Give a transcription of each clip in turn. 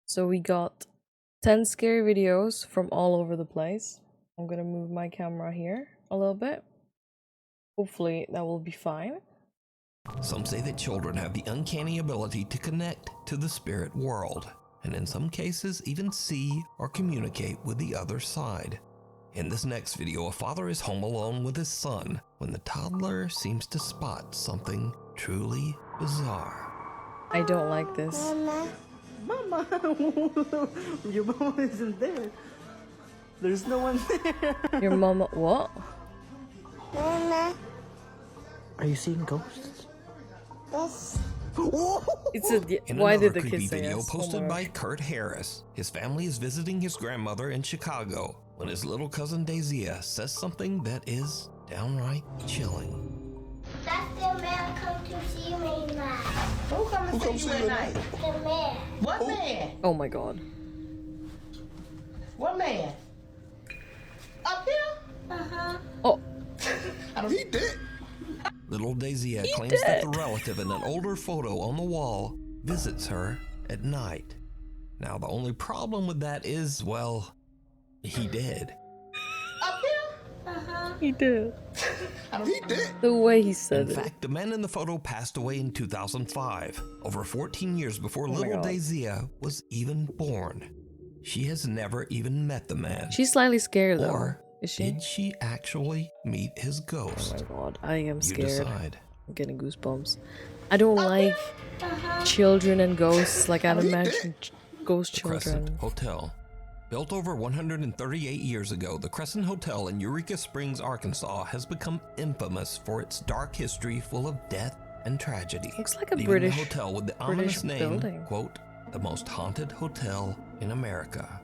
So we got 10 scary videos from all over the place. I'm gonna move my camera here a little bit. Hopefully that will be fine. Some say that children have the uncanny ability to connect to the spirit world, and in some cases even see or communicate with the other side. In this next video, a father is home alone with his son when the toddler seems to spot something truly bizarre. I don't like this. Mama, your mama isn't there. There's no one there. Your mama, what? Are you seeing ghosts? Yes. It's a. In Why another did the creepy kid say video yes? posted Oh my by gosh. Kurt Harris, his family is visiting his grandmother in Chicago when his little cousin Daisy says something that is downright chilling. That's the man come to see me tonight. Who come to see you at night? The man. What man? Oh my god. What man? Up here? Uh-huh. Oh, He did. Little Daisy claims did. that the relative in an older photo on the wall visits her at night. Now, the only problem with that is, well, he did. Up here? Uh-huh. he did. He did. The way he In said it. fact, the man in the photo passed away in 2005, over 14 years before my little God. Daisy was even born. She has never even met the man. She's slightly scared though. Or Is she? did she actually meet his Oh ghost? my god, I am You scared. decide. I'm getting goosebumps. I don't like children and ghosts. Like I'd imagine ghost The Crescent children. Hotel. Built over 138 years ago, the Crescent Hotel in Eureka Springs, Arkansas has become infamous for its dark history full of death and tragedy. Looks like a leaving British- the hotel with the British ominous name, building. quote, the most haunted hotel in America.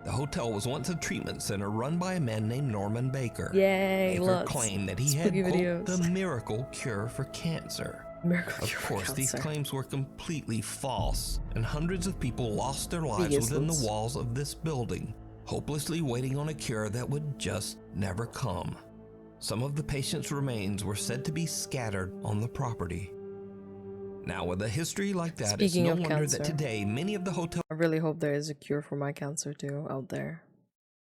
The hotel was once a treatment center run by a man named Norman Baker. Yay, Baker lots. claimed that he had, Spooky quote, videos. the miracle cure for cancer. Miracle Of cure for course, these cancer. claims were completely false, and hundreds of people lost their lives Biggest within ones. the walls of this building, hopelessly waiting on a cure that would just never come. Some of the patients' remains were said to be scattered on the property. Now, with a history like that, Speaking it's of no wonder cancer. that today many of the hotels I really hope there is a cure for my cancer too out there.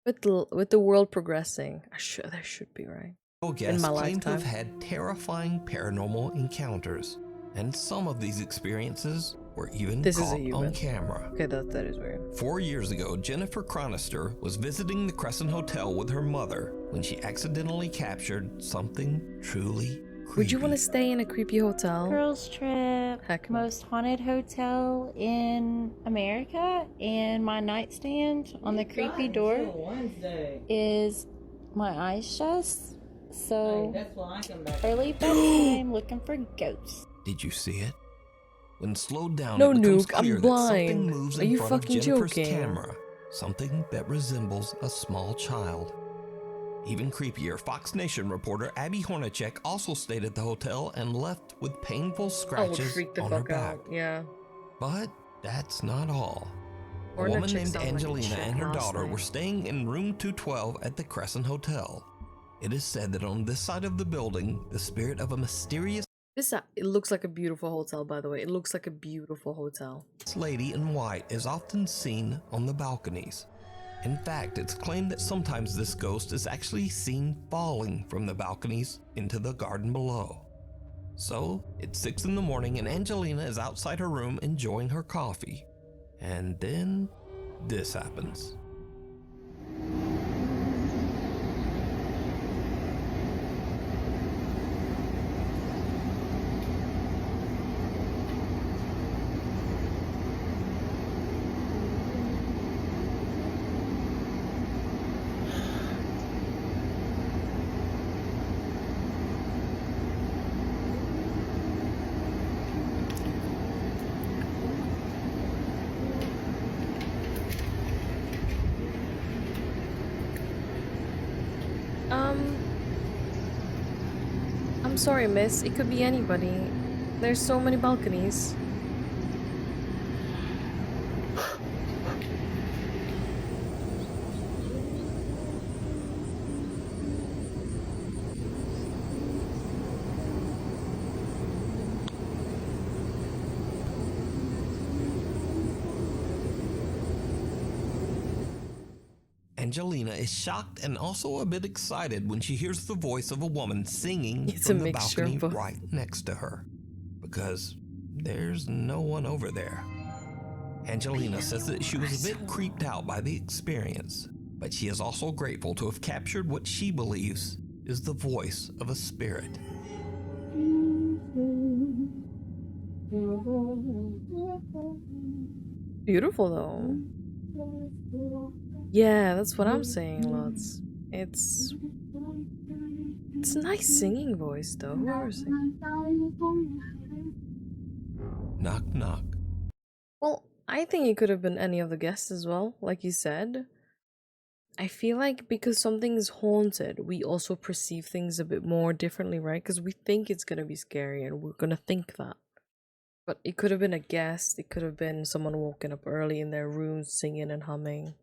With the world progressing, there should be, right? guests my claim to have lifetime. had terrifying paranormal encounters, and some of these experiences were even This is a caught human. on camera. Okay, that is weird. 4 years ago, Jennifer Chronister was visiting the Crescent Hotel with her mother when she accidentally captured something truly creepy. Would you want to stay in a creepy hotel? Girls trip, Heck no. most haunted hotel in America, and my nightstand on the creepy door Wednesday. is my eyes just. So That's why I come back. early bedtime looking for ghosts. Did you see it? When slowed down, No, it becomes Nuke, I'm clear that something blind. moves Are in you front of fucking Jennifer's joking? camera. Something that resembles a small child. Even creepier, Fox Nation reporter Abby Hornacek also stayed at the hotel and left with painful I would scratches freak the on her fuck back. out. Yeah. But that's not all. A Hornacek woman named sounded like Angelina shit and her last daughter night. were staying in room 212 at the Crescent Hotel. It is said that on this side of the building, the spirit of a mysterious It looks like a beautiful hotel, by the way. It looks like a beautiful hotel. lady in white is often seen on the balconies. In fact, it's claimed that sometimes this ghost is actually seen falling from the balconies into the garden below. So, it's 6 in the morning and Angelina is outside her room enjoying her coffee. And then this happens. I'm sorry, miss. It could be anybody. There's so many balconies. Angelina is shocked and also a bit excited when she hears the voice of a woman singing It's from a the mixture balcony of both. right next to her, because there's no one over there. Angelina says that she was a bit creeped out by the experience, but she is also grateful to have captured what she believes is the voice of a spirit. Beautiful though. Yeah, that's what I'm saying, lots. It's a nice singing voice though. Whoever sings. Knock, knock. Well, I think it could have been any of the guests as well, like you said. I feel like because something is haunted, we also perceive things a bit more differently, right? Because we think it's gonna be scary and we're gonna think that. But it could have been a guest, it could have been someone walking up early in their room singing and humming.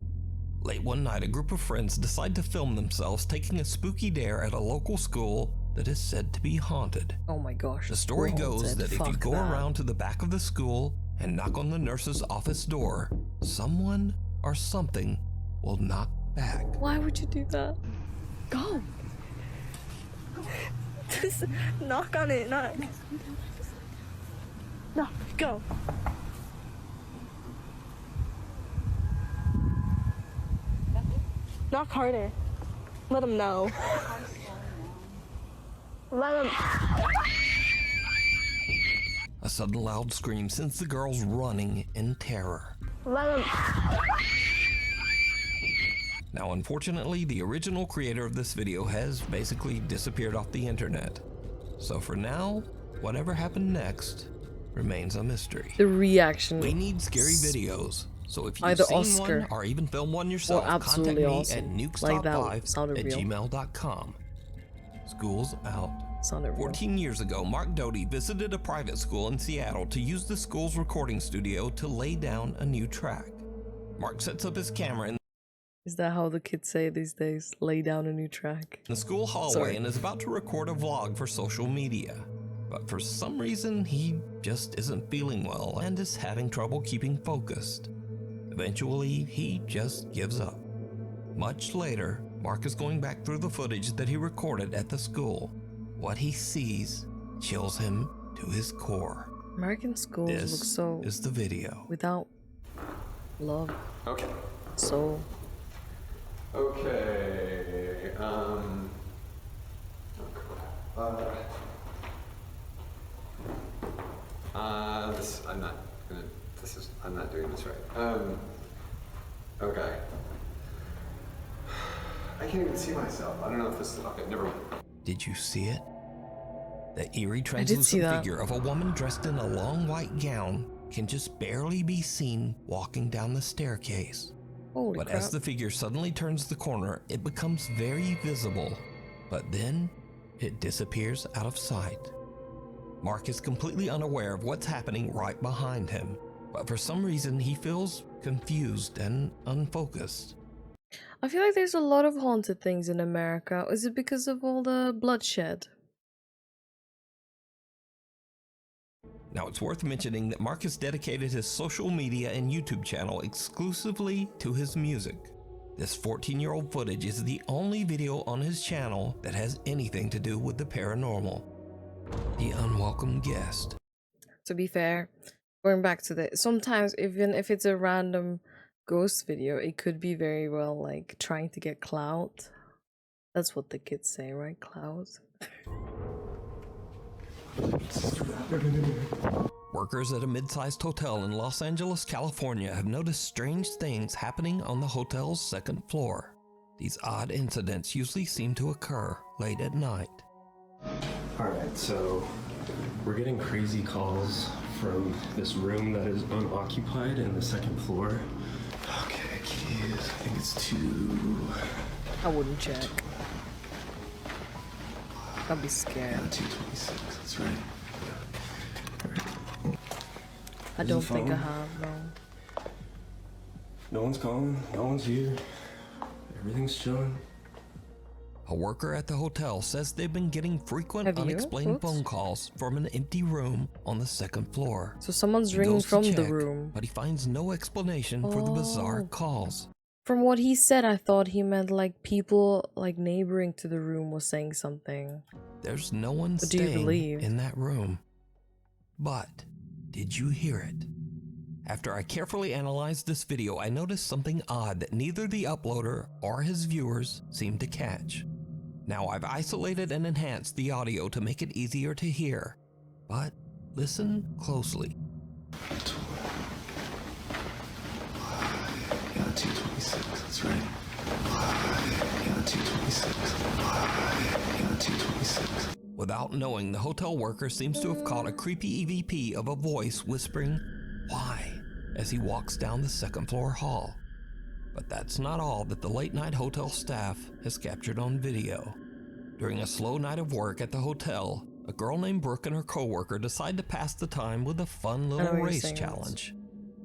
Late one night, a group of friends decide to film themselves taking a spooky dare at a local school that is said to be haunted. Oh my gosh. The story we're goes haunted. that if you Fuck go that. around to the back of the school and knock on the nurse's office door, someone or something will knock back. Why would you do that? Go! Just knock on it, knock. No, go. Knock harder. Let them know. Let them. A sudden loud scream sends the girls running in terror. Let them. Now, unfortunately, the original creator of this video has basically disappeared off the internet. So for now, whatever happened next remains a mystery. The reaction. We need scary videos. So if you've Either seen Oscar one or even filmed one yourself, or contact absolutely me awesome. at Like that nukestop5@gmail.com. sounded real. School's out. Sounded real. 14 years ago, Mark Doty visited a private school in Seattle to use the school's recording studio to lay down a new track. Mark sets up his camera in Is that how the kids say these days? Lay down a new track. the school hallway Sorry. and is about to record a vlog for social media. But for some reason, he just isn't feeling well and is having trouble keeping focused. Eventually, he just gives up. Much later, Mark is going back through the footage that he recorded at the school. What he sees chills him to his core. American schools look This so is the video. without love, Okay. soul. Okay. I'm not doing this right. Okay. I can't even see myself. I don't know if this is, okay, never mind. Did you see it? The eerie see translucent that. figure of a woman dressed in a long white gown can just barely be seen walking down the staircase. Holy But crap. as the figure suddenly turns the corner, it becomes very visible. But then, it disappears out of sight. Mark is completely unaware of what's happening right behind him. But for some reason, he feels confused and unfocused. I feel like there's a lot of haunted things in America. Is it because of all the bloodshed? Now, it's worth mentioning that Mark has dedicated his social media and YouTube channel exclusively to his music. This 14-year-old footage is the only video on his channel that has anything to do with the paranormal. The unwelcome guest. To be fair, going back to the sometimes even if it's a random ghost video, it could be very well like trying to get clout. That's what the kids say, right? Clout. Workers at a mid-sized hotel in Los Angeles, California have noticed strange things happening on the hotel's second floor. These odd incidents usually seem to occur late at night. Alright, so we're getting crazy calls from this room that is unoccupied in the second floor. Okay, keys. I think it's 2. I wouldn't check. I'd be scared. 226, that's right. I Is don't the think I phone? have, no. No one's calling, no one's here. Everything's chilling. A worker at the hotel says they've been getting frequent Have you? unexplained Oops. phone calls from an empty room on the second floor. So someone's He ringing goes to from the check, room. but he finds no explanation for the bizarre Oh. calls. From what he said, I thought he meant like people like neighboring to the room was saying something. There's no one But do you staying believe? in that room. But did you hear it? After I carefully analyzed this video, I noticed something odd that neither the uploader or his viewers seemed to catch. Now I've isolated and enhanced the audio to make it easier to hear, but listen closely. Yeah, 226, that's right. Yeah, 226. Yeah, 226. Without knowing, the hotel worker seems to have caught a creepy EVP of a voice whispering, "Why?" as he walks down the second floor hall. But that's not all that the late night hotel staff has captured on video. During a slow night of work at the hotel, a girl named Brooke and her coworker decide to pass the time with a fun little race challenge.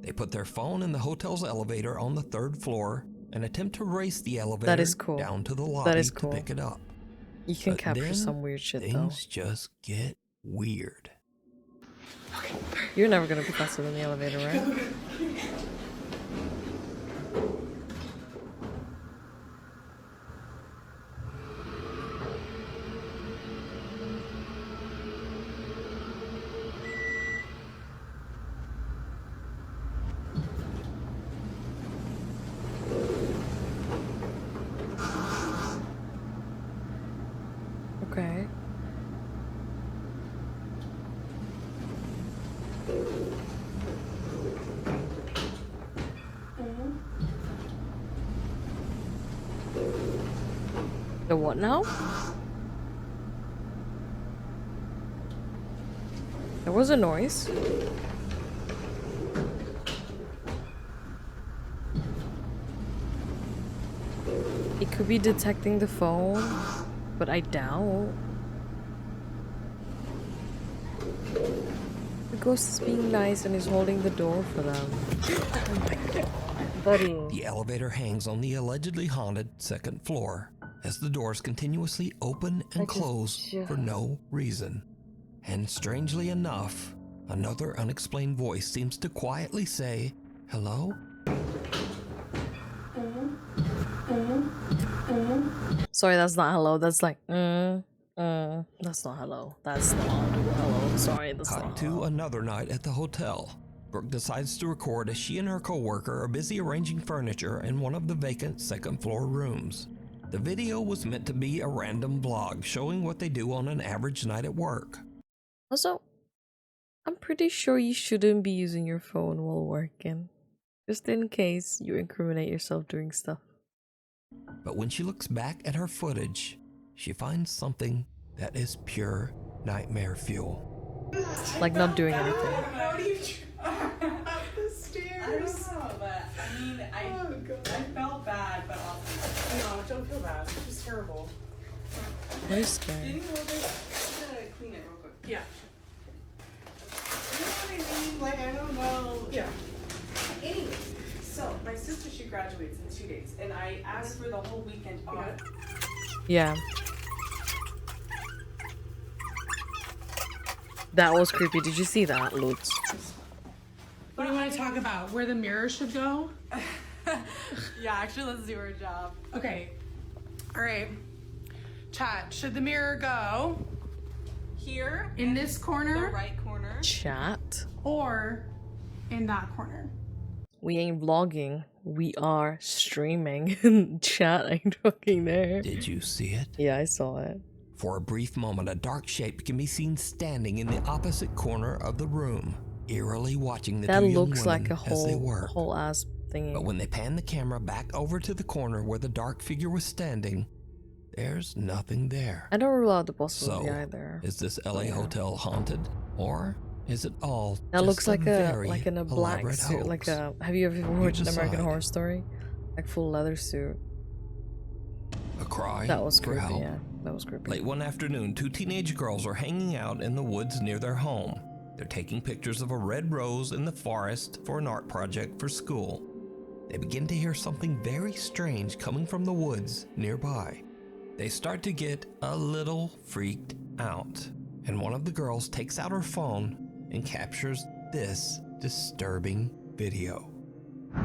They put their phone in the hotel's elevator on the third floor and attempt to race the elevator down to the lobby to pick it up. You can But capture then some weird shit though. things just get weird. You're never gonna be faster than the elevator, right? Okay. The what now? There was a noise. It could be detecting the phone, but I doubt. The ghost is being nice and is holding the door for them. Oh my god, buddy. The elevator hangs on the allegedly haunted second floor as the doors continuously open and close for no reason. And strangely enough, another unexplained voice seems to quietly say, "Hello?" Sorry, that's not hello. That's like, that's not hello. That's not hello. Sorry, that's not Cut to another night at the hotel. Brooke decides to record as she and her coworker are busy arranging furniture in one of the vacant second floor rooms. The video was meant to be a random vlog showing what they do on an average night at work. Also, I'm pretty sure you shouldn't be using your phone while working. Just in case you incriminate yourself doing stuff. But when she looks back at her footage, she finds something that is pure nightmare fuel. Like not doing anything. How do you the stairs? I don't know, but I mean, I felt bad, but also no, don't feel bad. It was terrible. Very scary. Didn't you want to clean it real quick? Yeah. You know what I mean? Like I don't know. Yeah. Anyway, so my sister she graduates in 2 days, and I asked for the whole weekend off. Yeah. That was creepy. Did you see that, Lutz? What do you want to talk about? Where the mirror should go? Yeah, actually, let's do our job. Okay. All right. Chat, should the mirror go Here, in this the corner right corner. Chat. or in that corner? We ain't vlogging. We are streaming. Chat ain't fucking there. Did you see it? Yeah, I saw it. For a brief moment, a dark shape can be seen standing in the opposite corner of the room, eerily watching the That two young looks women like a as they work. whole ass thingy. But when they pan the camera back over to the corner where the dark figure was standing, there's nothing there. I don't rule out the possibility So, either. is this LA hotel haunted, or is it all That just looks like very in a black elaborate suit. hoax? Like a. Have you ever watched an American decide. Horror Story? Like full leather suit. A cry That was for creepy. help? Yeah, that was creepy. Late one afternoon, two teenage girls are hanging out in the woods near their home. They're taking pictures of a red rose in the forest for an art project for school. They begin to hear something very strange coming from the woods nearby. They start to get a little freaked out, and one of the girls takes out her phone and captures this disturbing video.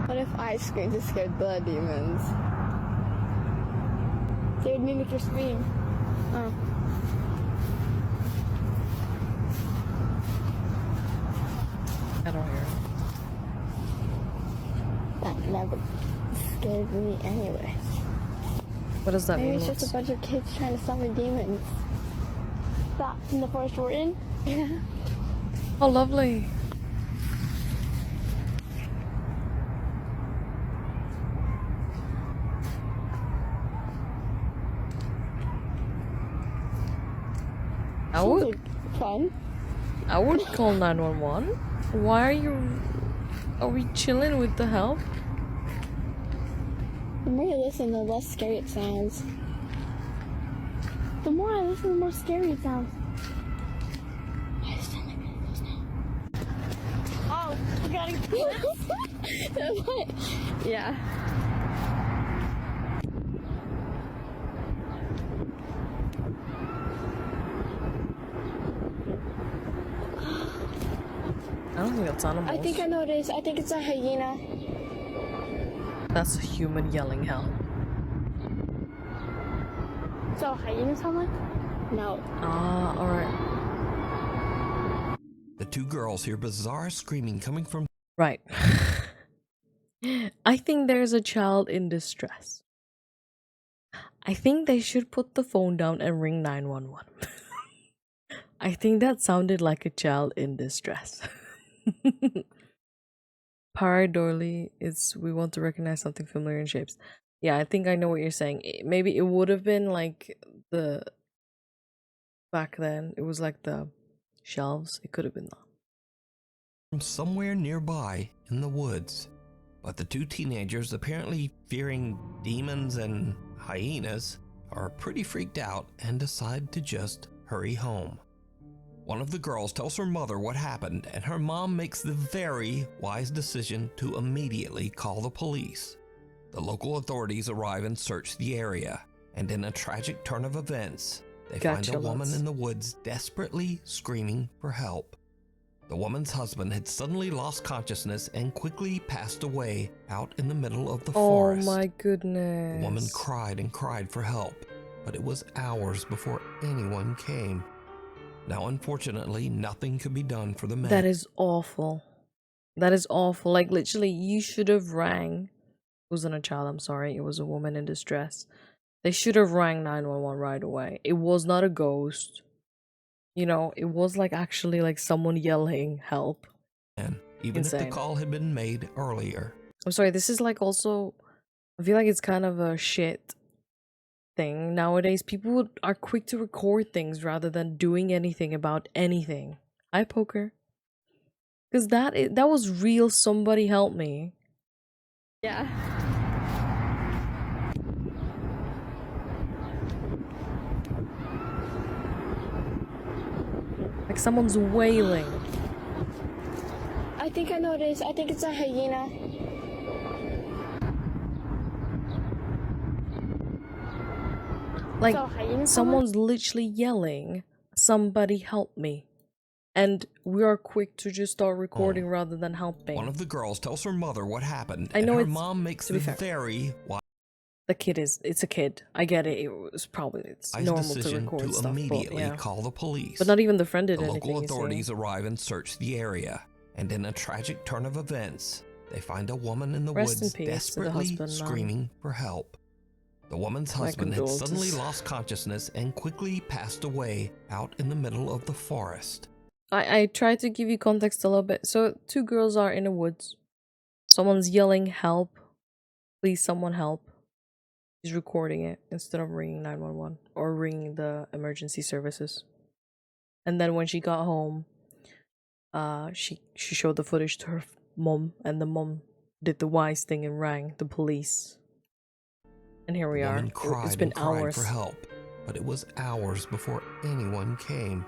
What if I screamed to scare the demons? They would mimic your scream. Oh. I don't hear it. That never scared me anyway. What does that Maybe mean? it's just a bunch of kids trying to summon demons. That in the forest we're in? Yeah. Oh, lovely. Fun. I would call 911. Why are we chilling with the help? The more you listen, the less scary it sounds. The more I listen, the more scary it sounds. I sound like one of those now. Oh, we gotta get Yeah. I don't think that's animals. I think I know what it is. I think it's a hyena. That's a human yelling hell. So a hyena sound like? No. Ah, alright. The two girls hear bizarre screaming coming from. Right. I think there's a child in distress. I think they should put the phone down and ring 911. I think that sounded like a child in distress. Pareidolia is we want to recognize something familiar in shapes. Yeah, I think I know what you're saying. Maybe it would have been like the back then. It was like the shelves. It could have been that. From somewhere nearby in the woods. But the two teenagers, apparently fearing demons and hyenas, are pretty freaked out and decide to just hurry home. One of the girls tells her mother what happened, and her mom makes the very wise decision to immediately call the police. The local authorities arrive and search the area, and in a tragic turn of events, they find a woman in the woods desperately screaming for help. The woman's husband had suddenly lost consciousness and quickly passed away out in the middle of the forest. Oh my goodness. The woman cried and cried for help, but it was hours before anyone came. Now, unfortunately, nothing could be done for the man. That is awful. That is awful. Like, literally, you should have rang. It wasn't a child, I'm sorry. It was a woman in distress. They should have rang 911 right away. It was not a ghost. You know, it was like actually like someone yelling help. And even Insane. if the call had been made earlier. I'm sorry, this is like also, I feel like it's kind of a shit thing nowadays. People are quick to record things rather than doing anything about anything. Hi, Poker. Because that was real. Somebody help me. Yeah. Like someone's wailing. I think I know what it is. I think it's a hyena. Like So hyena someone's literally yelling, "Somebody help me." And we are quick to just start recording rather than helping. One of the girls tells her mother what happened, I know and her it's, mom makes to be the fair, very it's a kid. I get it. It was probably normal to decision record to stuff, immediately but yeah. call the police. But not even the friend did The anything. local you see. authorities arrive and search the area, and in a tragic turn of events, they find a woman in the Rest in woods peace to the desperately husband, man. screaming for help. The woman's My husband had suddenly condolences. lost consciousness and quickly passed away out in the middle of the forest. I tried to give you context a little bit. So two girls are in the woods. Someone's yelling, "Help! Please, someone help!" She's recording it instead of ringing 911 or ringing the emergency services. And then when she got home, she showed the footage to her mom, and the mom did the wise thing and rang the police. And here we The are. woman cried It's been and cried hours. for help, but it was hours before anyone came.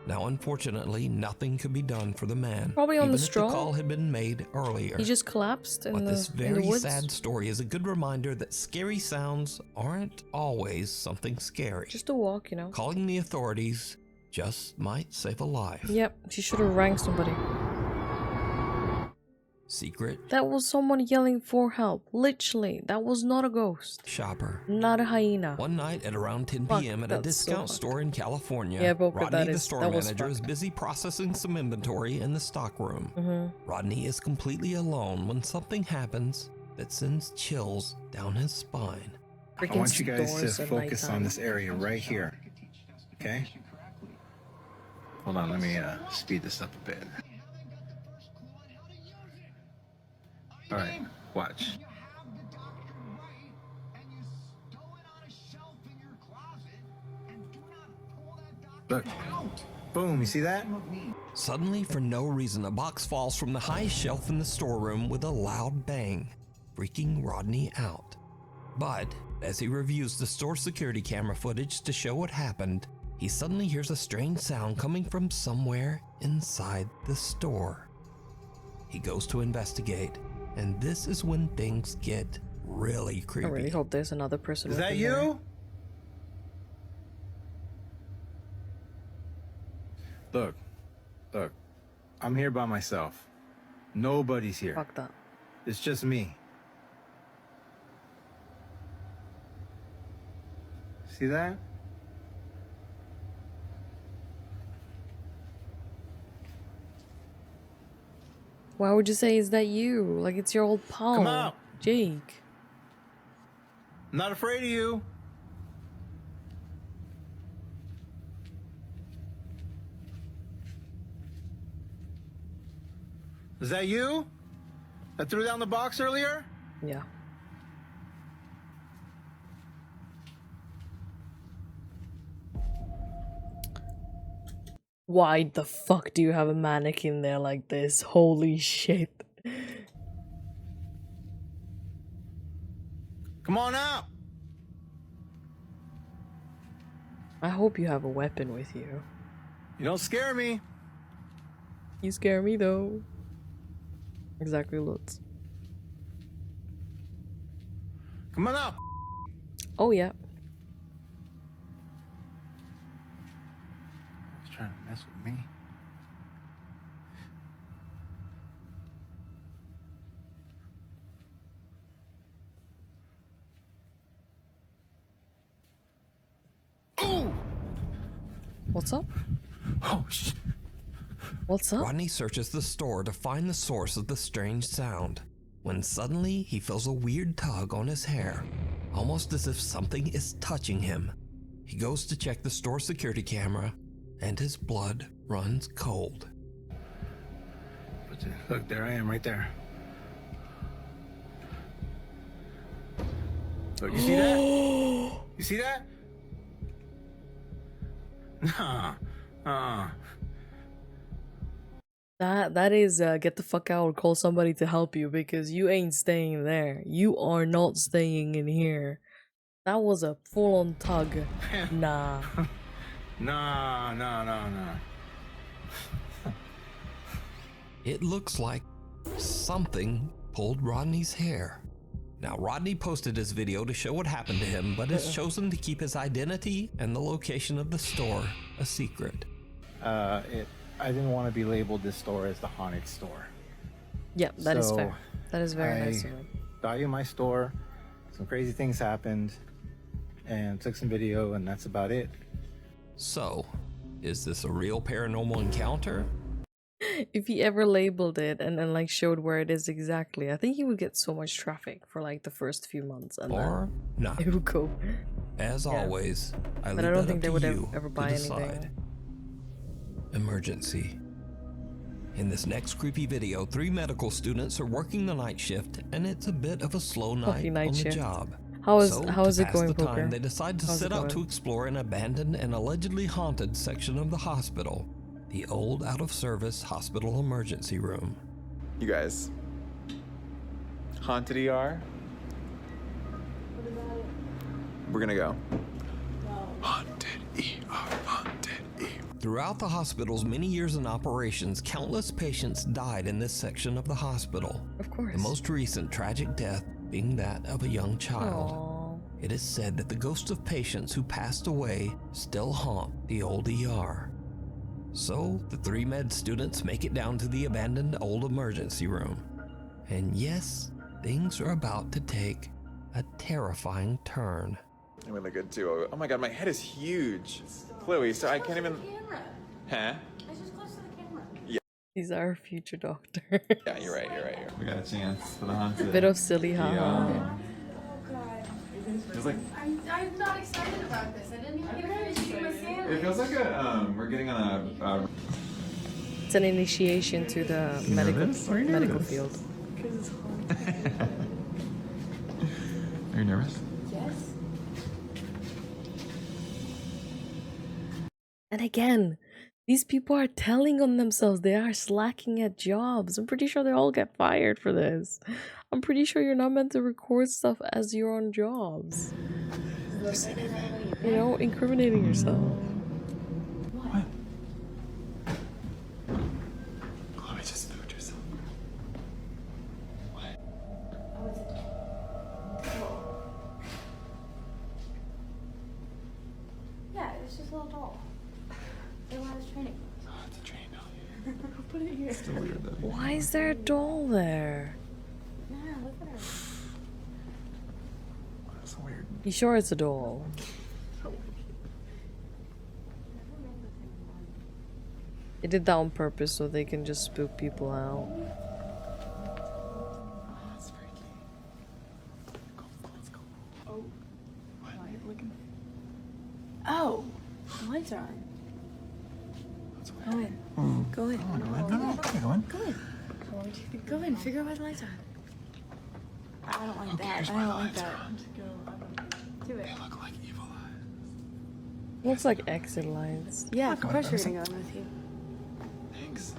Now, unfortunately, nothing could be done for the man. Probably on even the if straw. the call had been made earlier. He just collapsed in But this in the very woods. sad story is a good reminder that scary sounds aren't always something scary. Just a walk, you know. Calling the authorities just might save a life. Yep, she should have rang somebody. secret That was someone yelling for help. Literally, that was not a ghost. shopper. Not a hyena. One night at around 10 Fuck, p.m. at a that's so discount fucked. store in California, Yeah, Boca, Rodney, the that store was manager, is fucked. busy processing some inventory in the stockroom. Mm-hmm. Rodney is completely alone when something happens that sends chills down his spine. I want you guys to focus on this area right here. Okay? Hold on, let me speed this up a bit. All right, watch. Look. Boom, you see that? Suddenly, for no reason, a box falls from the highest shelf in the storeroom with a loud bang, freaking Rodney out. But as he reviews the store security camera footage to show what happened, he suddenly hears a strange sound coming from somewhere inside the store. He goes to investigate, and this is when things get really creepy. I really hope there's another person. Is that working you? there. Look, I'm here by myself. Nobody's here. Fuck that. It's just me. See that? Why would you say is that you? Like it's your old pal. Come out. Jake. I'm not afraid of you. Is that you? I threw down the box earlier? Yeah. Why the fuck do you have a mannequin there like this? Holy shit. Come on out. I hope you have a weapon with you. You don't scare me. You scare me though. Exactly, Lutz. Come on out. Oh yeah. He's trying to mess with me. Ooh! What's up? Oh shit. What's up? Rodney searches the store to find the source of the strange sound, when suddenly he feels a weird tug on his hair, almost as if something is touching him. He goes to check the store security camera, and his blood runs cold. Look, there I am right there. Look, you see that? You see that? Nah. That is get the fuck out or call somebody to help you because you ain't staying there. You are not staying in here. That was a full-on tug. Nah. Nah. It looks like something pulled Rodney's hair. Now, Rodney posted his video to show what happened to him, but has chosen to keep his identity and the location of the store a secret. I didn't want to be labeled this store as the haunted store. Yeah, that is So, fair. That is very nice of I him. got you my store. Some crazy things happened, and took some video, and that's about it. So, is this a real paranormal encounter? If he ever labeled it and then like showed where it is exactly, I think he would get so much traffic for like the first few months and Or then not? it would go. As Yeah. always, I But leave I don't that think up they to would you ever to buy decide. anything. Emergency. In this next creepy video, 3 medical students are working the night shift, and it's a bit of a slow night Fucking night on the shift. job. How is So, how to is it pass going, the Poker? time, they decide to How's it set out to going? explore an abandoned and allegedly haunted section of the hospital, the old out-of-service hospital emergency room. You guys, haunted ER? We're gonna go. Haunted ER, haunted ER. Throughout the hospital's many years in operations, countless patients died in this section of the hospital. Of course. The most recent tragic death being that of a young child. Aww. It is said that the ghosts of patients who passed away still haunt the old ER. So, the 3 med students make it down to the abandoned old emergency room. And yes, things are about to take a terrifying turn. I'm really good too. Oh my god, my head is huge. Chloe, so I can't even. Huh? It's just close to the camera. Yeah. He's our future doctor. Yeah, you're right. We got a chance for the haunted. A bit of silly haha. Oh god. Feels like I'm not excited about this. I didn't even get ready to eat my sandwich. it feels like we're getting on a It's an initiation to the medical field. Are you nervous? Yes. And again, these people are telling on themselves they are slacking at jobs. I'm pretty sure they all get fired for this. I'm pretty sure you're not meant to record stuff as you're on jobs. You know, incriminating yourself. What? Chloe just spooked herself. What? Oh, it's a doll. Yeah, it's just a little doll. It was training. Oh, it's a training doll. Put it here. It's still weird though. Why is there a doll there? Yeah, look at her. That's weird. You sure it's a doll? They did that on purpose so they can just spook people out. That's freaky. Let's go. Oh. What? Why are you looking? Oh, the lights are on. That's weird. Go in. Oh. Go in. I wanna go in. No, go in. Go in. Go in. Figure out why the lights are on. I don't like that. I don't like that. Just go. Do it. They look like evil eyes. Looks like exit lights. Yeah, of course you're gonna go in with you. Thanks.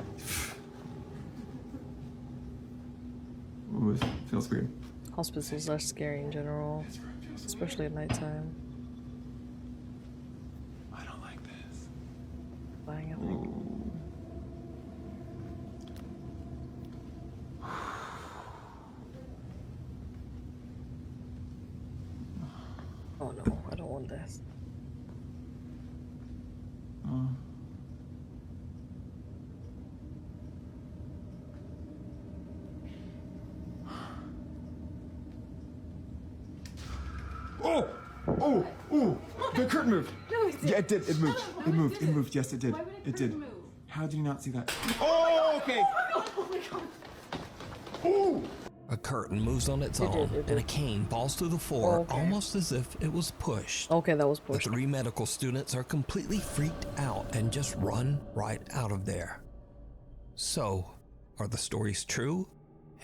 Ooh, it feels weird. Hospitals are scary in general, especially at nighttime. I don't like this. Buying, I think. Ooh. Oh no, I don't want this. Oh! Oh! Oh! The curtain moved! No, it did. Yeah, it did. It moved. No, It moved. it It did. moved. Yes, it did. Why would a It did. curtain move? How did you not see that? Oh, okay. Oh my god. Ooh! A curtain moves on its own, and a cane falls to the floor almost as if it was pushed. Okay, that was pushed. The 3 medical students are completely freaked out and just run right out of there. So, are the stories true?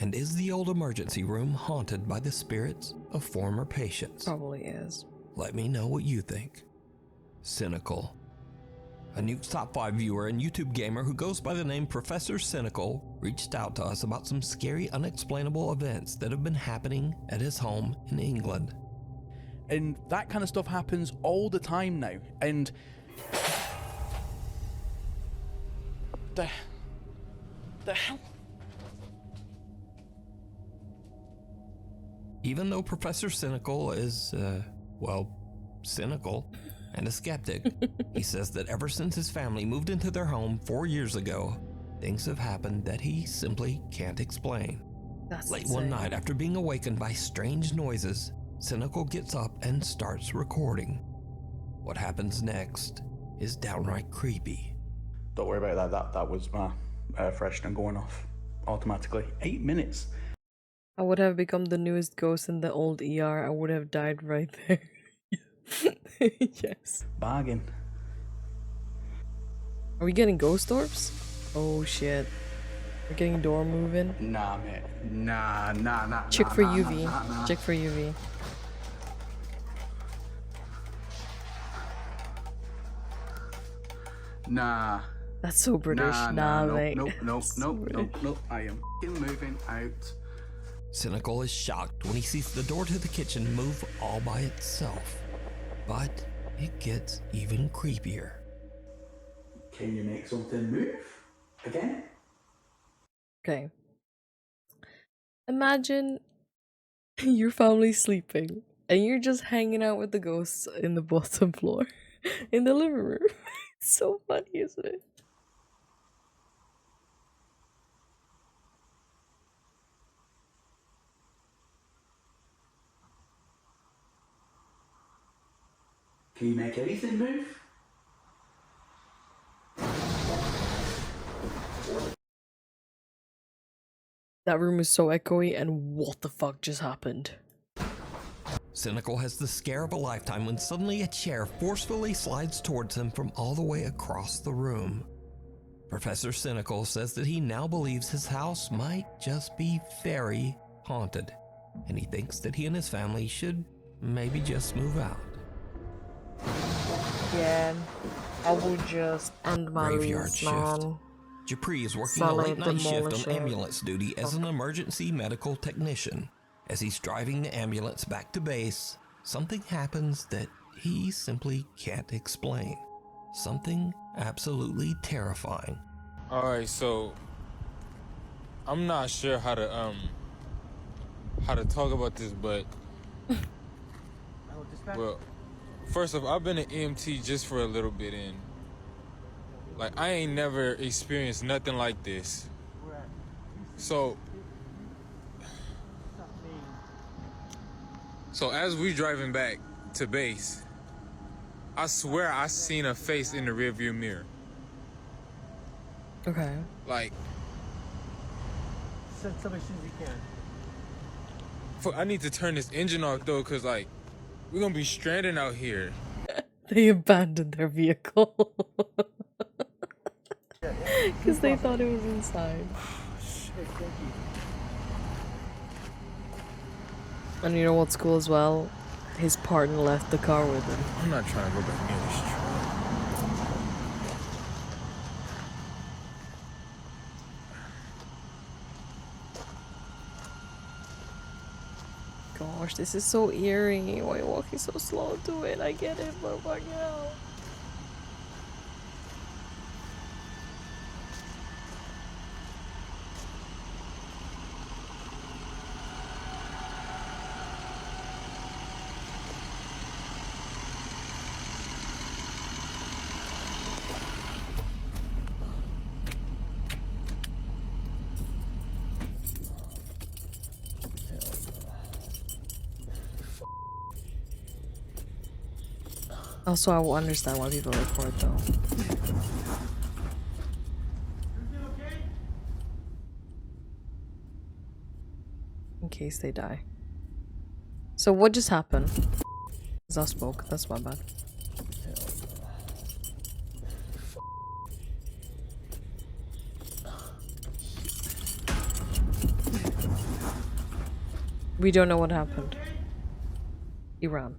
And is the old emergency room haunted by the spirits of former patients? Probably is. Let me know what you think. Cynical. A Nuke's Top 5 viewer and YouTube gamer who goes by the name Professor Cynical reached out to us about some scary, unexplainable events that have been happening at his home in England. And that kind of stuff happens all the time now. And the hell? Even though Professor Cynical is, cynical and a skeptic, he says that ever since his family moved into their home 4 years ago, things have happened that he simply can't explain. That's Late insane. one night, after being awakened by strange noises, Cynical gets up and starts recording. What happens next is downright creepy. Don't worry about that. That was my air freshener going off automatically. 8 minutes. I would have become the newest ghost in the old ER. I would have died right there. Yes. Bargain. Are we getting ghost orbs? Oh shit. We're getting door moving. Nah, mate. Nah. Check for UV. Check for UV. Nah. That's so British. Nah, mate. Nope. I am f***ing moving out. Cynical is shocked when he sees the door to the kitchen move all by itself. But it gets even creepier. Can you make something move? Again? Okay. Imagine your family sleeping and you're just hanging out with the ghosts in the bottom floor in the living room. It's so funny, isn't it? Can you make anything move? That room is so echoey, and what the fuck just happened? Cynical has the scare of a lifetime when suddenly a chair forcefully slides towards him from all the way across the room. Professor Cynical says that he now believes his house might just be very haunted, and he thinks that he and his family should maybe just move out. Yeah, I would just end my Graveyard lease, shift. man. Dupree is working Sell a it, late night shift demolish on it. ambulance duty as an emergency medical technician. As he's driving the ambulance back to base, something happens that he simply can't explain. Something absolutely terrifying. Alright, so I'm not sure how to talk about this, but well, first off, I've been an EMT just for a little bit, and like I ain't never experienced nothing like this. So as we driving back to base, I swear I seen a face in the rearview mirror. Okay. Like, Tell me as soon as you can. I need to turn this engine off though, cause like we're gonna be stranded out here. They abandoned their vehicle. Because they thought it was inside. And you know what's cool as well? His partner left the car with him. I'm not trying to go back near this truck. Gosh, this is so eerie. Why are you walking so slow to it? I get it, but fuck hell. Also, I will understand why people record though. In case they die. So what just happened? Cause I spoke, that's my bad. We don't know what happened. Iran.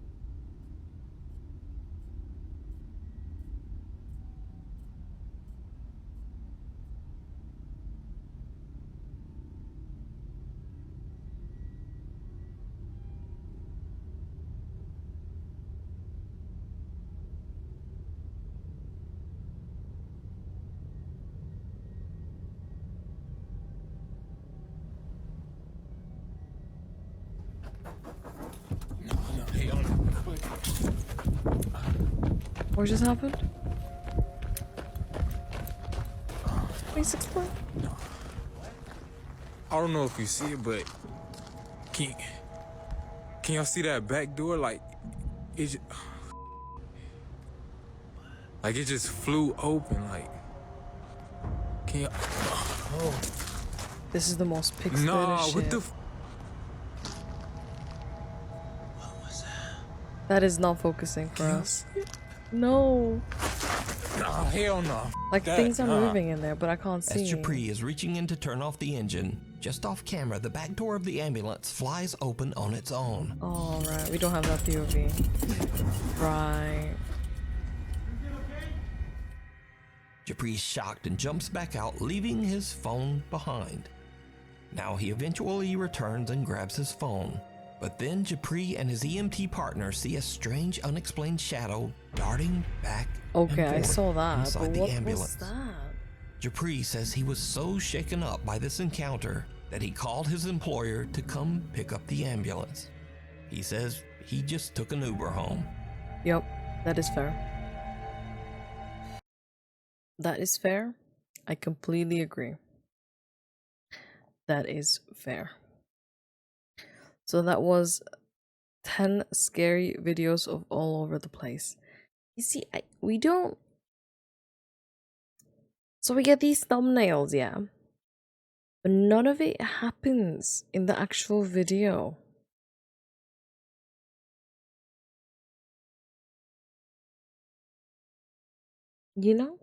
What just happened? Please explain. I don't know if you see it, but can y'all see that back door? Like it just flew open. Like, can y'all? Oh. This is the most pixelated Nah, shit. what the? That is not focusing for us. No. Nah, hell no. Like things are moving in there, but I can't see. As Dupree is reaching in to turn off the engine, just off camera, the back door of the ambulance flies open on its own. Oh, right. We don't have that POV. Right. Dupree's shocked and jumps back out, leaving his phone behind. Now he eventually returns and grabs his phone. But then Dupree and his EMT partner see a strange, unexplained shadow darting back Okay, and I forth saw that, inside but the what ambulance. was that? Dupree says he was so shaken up by this encounter that he called his employer to come pick up the ambulance. He says he just took an Uber home. Yep, that is fair. That is fair. I completely agree. That is fair. So that was 10 scary videos of all over the place. You see, we don't. So we get these thumbnails, yeah, but none of it happens in the actual video. You know?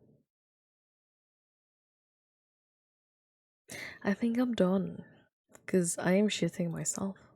I think I'm done because I am shitting myself.